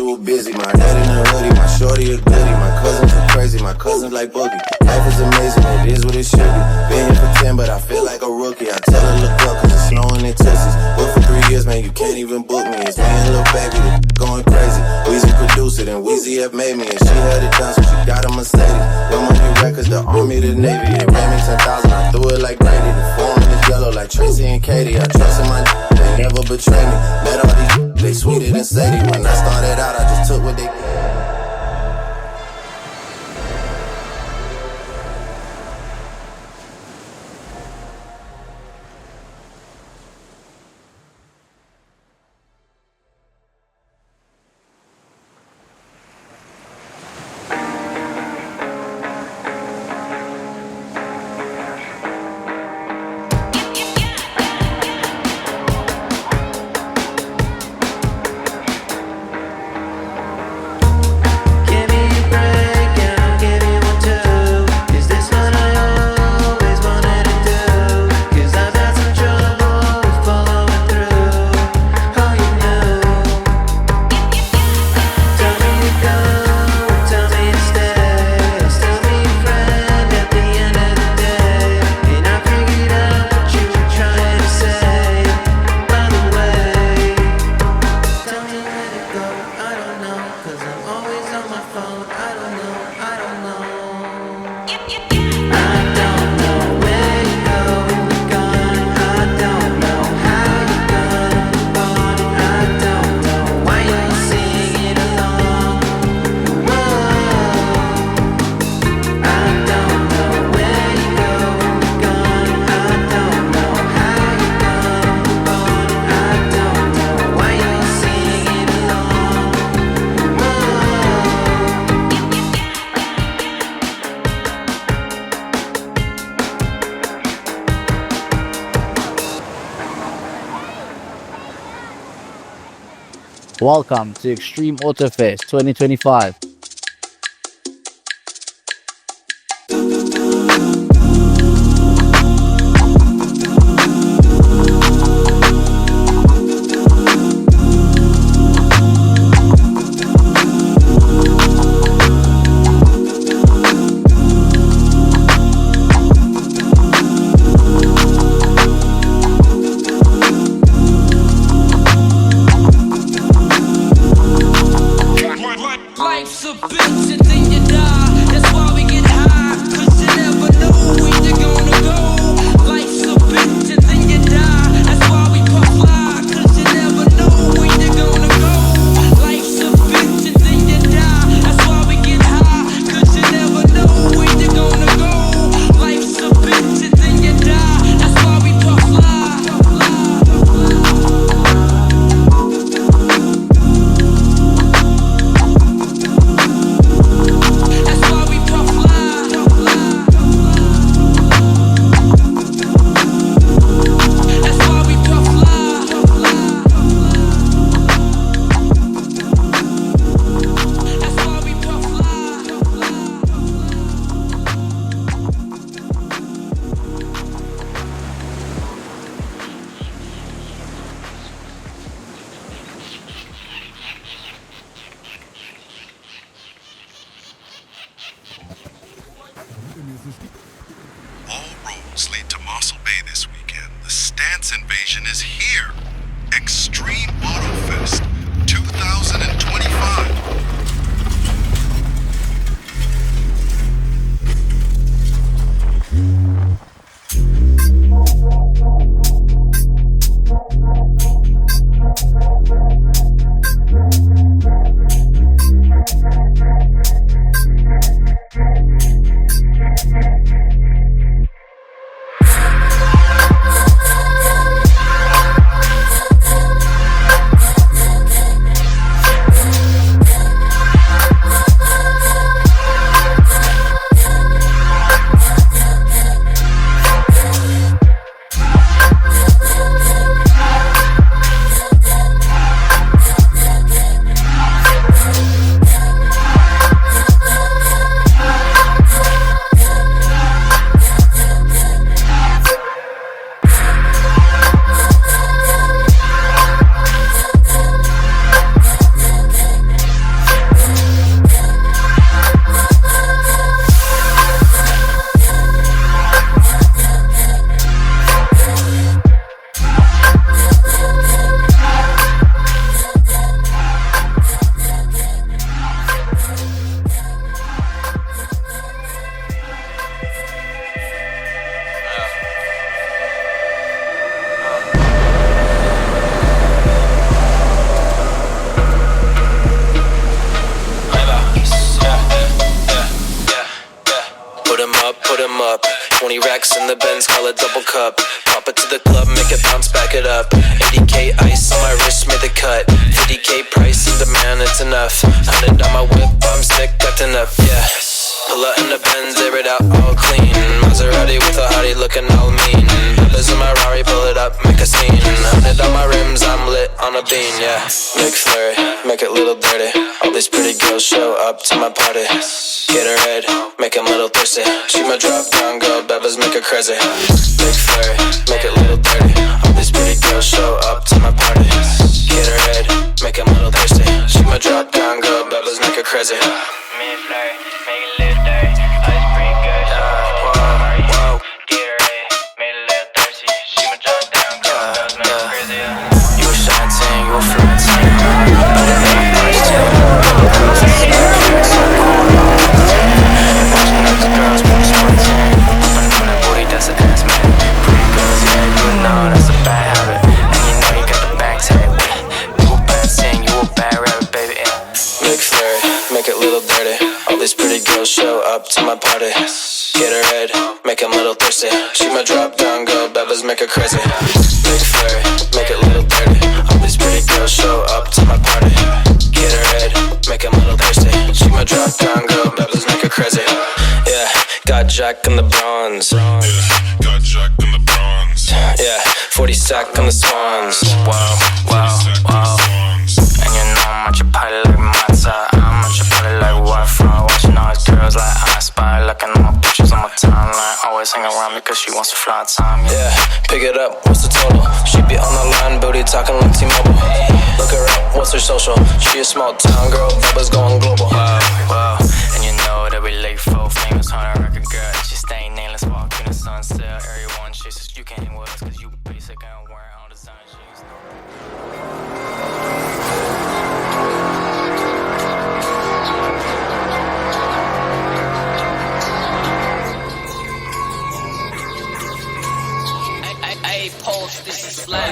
schedule busy. My head in a hoodie, my shorty a goodie. My cousins are crazy, my cousins like boogie. Life is amazing, it is what it should be. Been here for 10, but I feel like a rookie. I tell her look up, cause it's snowing in Texas. But for 3 years, man, you can't even book me. It's me and Lil Baby, the going crazy. Weezy produced it, and Weezy have made me. And she held it down, so she got a Mercedes. Your money records, the Army, the Navy. It ran me 10,000, I threw it like Brady. The foreign is yellow like Tracy and Katie. I trust in my they never betray me. Met all these they sweeter than Sadie. When I started out, I just took what they Welcome to Xtreme Autofest 2025. All roads lead to Mossel Bay this weekend. The Stance Invasion is here. Xtreme Autofest 2025. up, put 'em up. 20 racks in the Benz, call it double cup. Pop it to the club, make it bounce, back it up. 80K ice on my wrist, made the cut. 50K price in demand, it's enough. 100 on my whip, I'm sick, that's enough, yeah. Pull out in the Benz, air it out all clean. Maserati with a hottie looking all mean. Peppers in my Rari, pull it up, make a scene. 100 on my rims, I'm lit on a bean, yeah. Big flurry, make it little dirty. All these pretty girls show up to my party. Get her head, make 'em little thirsty. She my drop down girl, Beppers make her crazy. Big flurry, make it little dirty. All these pretty girls show up to my party. Get her head, make 'em little thirsty. She my drop down girl, Beppers make her crazy. Me and Flurry, make it little dirty. Oh, it's pretty good. Whoa. Get her head, made it a little thirsty. She my drop down girl, Beppers make her crazy. You a shine team, you a flying team. Girls, pretty smart team. On that booty, that's an ass man. Pretty girls, yeah, you know that's a bad habit. And you know you got the back tag. You a bad sing, you a bad rabbit, baby, yeah. Big flurry, make it little dirty. All these pretty girls show up to my party. Get her head, make 'em little thirsty. She my drop down girl, Beppers make her crazy. Big flurry, make it little dirty. All these pretty girls show up to my party. Get her head, make 'em little thirsty. She my drop down girl, Beppers make her crazy. Yeah, got Jack in the bronze. Got Jack in the bronze. Yeah, 40 sack on the swans. Wow, wow, wow. And you know I'm at your party like Mata. I'm at your party like Wi-Fi. Watching all these girls like I Spy. Looking at my pictures on my timeline. Always hang around me cause she wants to fly time. Yeah, pick it up, what's the total? She be on the line, booty talking like T-Mobile. Look her up, what's her social? She a small town girl, Beppers going global. Wow, wow. And you know that we late for famous 100 record girl. She stay nameless, walk in the sun still. Area 1 chasers, you can't hang with us cause you basic and wearing all design jeans. Hey, Pulse, this is Slap.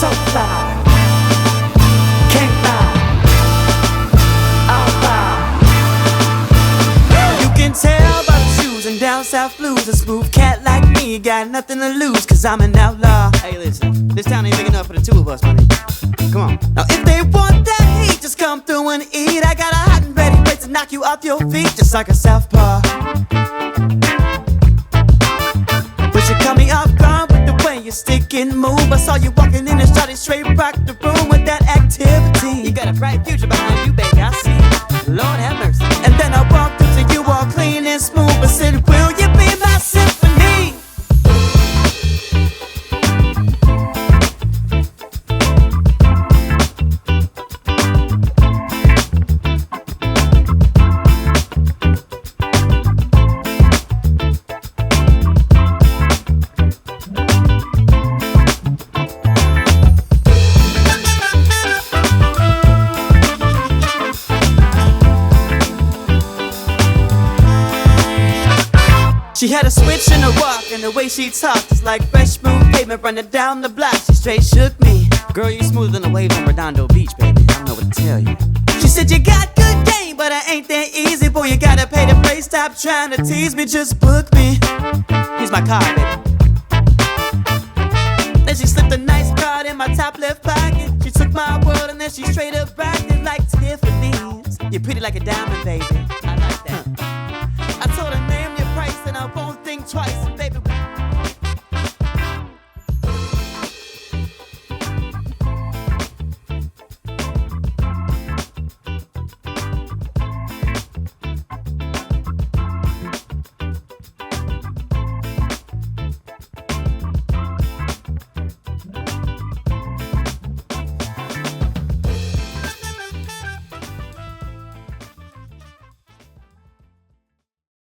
so fly. Can't lie. Outlaw. You can tell by the shoes and down south blues. A smooth cat like me got nothing to lose, cause I'm an outlaw. Hey, listen, this town ain't big enough for the two of us, money. Come on. Now if they want wanna eat. I got a hot and ready place to knock you off your feet, just like a southpaw. But you caught me off guard with the way you stick and move. I saw you walking in and started straight rock the room with that activity. You got a bright future behind you, baby, I see. Lord have mercy. And then I walked up to you all clean and smooth, but said, will you be my symphony? She had a switch in her walk and the way she talked is like fresh smooth pavement running down the block. She straight shook me. Girl, you smoother than the waves on Redondo Beach, baby. I don't know what to tell you. She said you got good game, but I ain't that easy. Boy, you gotta pay to play. Stop trying to tease me, just book me. Here's my card, baby. Then she slipped a nice card in my top left pocket. She took my world and then she straight up rocked it like Tiffany's. You're pretty like a diamond, baby. I like that. I told her name your price and I won't think twice. And baby,